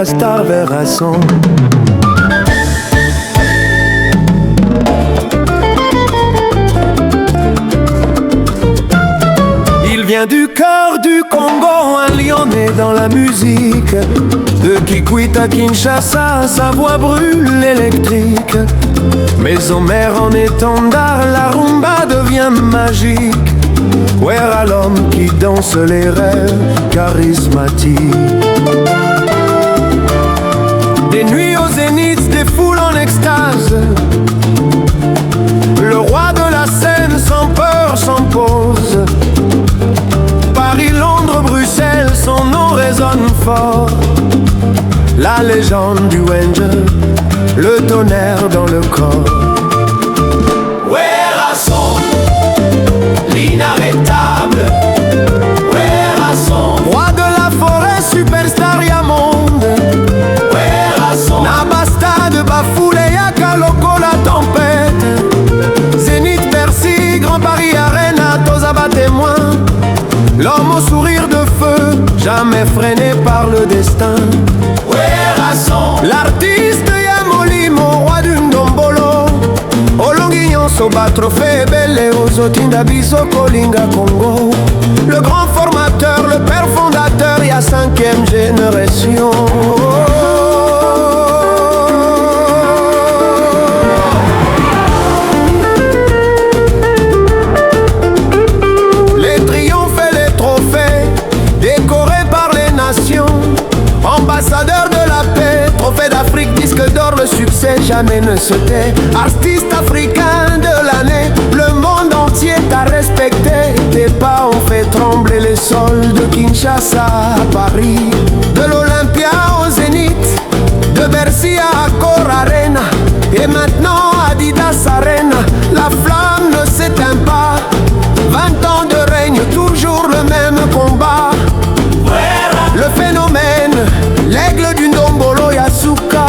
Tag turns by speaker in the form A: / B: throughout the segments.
A: la star Verasson. Il vient du cœur du Congo, un lion né dans la musique. De Kikwit à Kinshasa, sa voix brûle l'électrique. Maison mère en étendard, la rumba devient magique. Wera l'homme qui danse les rêves charismatiques. Des nuits au zénith, des foules en extase. Le roi de la scène sans peur s'impose. Paris, Londres, Bruxelles, son nom résonne fort. La légende du Angel, le tonnerre dans le corps.
B: Werasson, l'inarrêtable. Werasson,
A: Roi de la forêt, superstar ya monde.
B: Werasson,
A: Nabasta de Bafoulet, Yaka Loco la tempête. Zénith, Bercy, Grand Paris, Arena, Tozaba témoin. L'homme au sourire de feu, jamais freiné par le destin.
B: Werasson,
A: L'artiste Yamolimo, roi du Ndombolo. Olonguignon, Soba, Trophée, Belle, Ozotinda, Biso, Kolinga, Congo. Le grand formateur, le père fondateur, y'a 5e génération. Les triomphes et les trophées, décorés par les nations. Ambassadeur de la paix, trophée d'Afrique, disque d'or, le succès jamais ne se tait. Artiste africain de l'année, le monde entier t'a respecté. Tes pas ont fait trembler les sols de Kinshasa à Paris. De l'Olympia au Zénith, de Bercy à Accor Arena. Et maintenant Adidas Arena, la flamme ne s'éteint pas. 20 ans de règne, toujours le même combat. Le phénomène, l'aigle du Ndombolo Yasuka.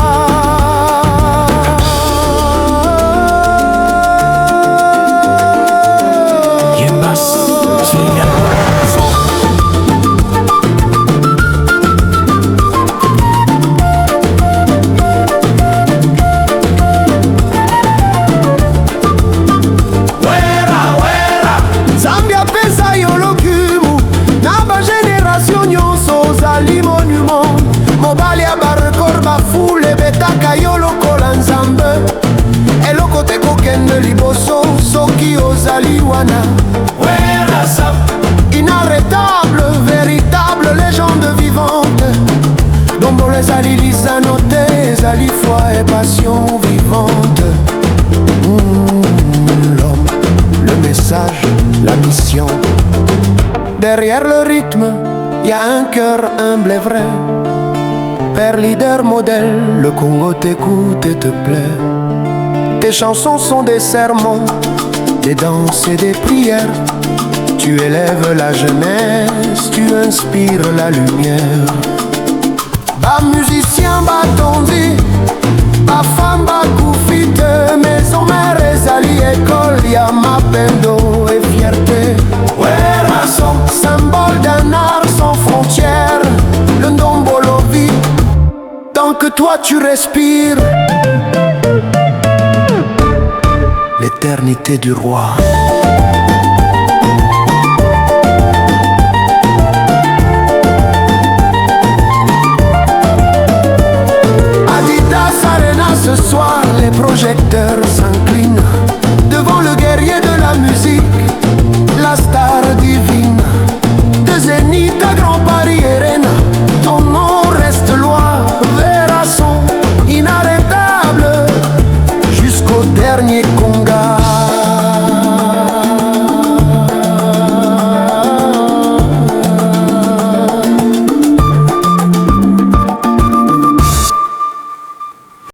A: Zambia pesa yolokumu, naba génération nyonso zali monument. Mobali ya barecord bafule betaka yolokola nzambe. Eloko te kokende liboso soki ozali wana.
B: Werasson,
A: Inarrêtable, véritable légende vivante. Ndombolo ezali lisano te, ezali foi et passion vivante. L'homme, le message, la mission. Derrière le rythme, y a un cœur humble et vrai. Père leader modèle, le Congo t'écoute et te plaît. Tes chansons sont des sermons, des danses et des prières. Tu élèves la jeunesse, tu inspires la lumière. Bas musicien, bas tondi, bas femme, bas koufite. Maison mère ezali école, y'a mapendo et fierté.
B: Werasson,
A: Symbole d'un art sans frontières, le Ndombolo vit tant que toi tu respires. L'éternité du roi. Adidas Arena ce soir, les projecteurs s'inclinent devant le guerrier de la musique, la star divine. De Zénith à Grand Paris Arena, ton nom reste loin. Verasson, inarrêtable jusqu'au dernier Conga.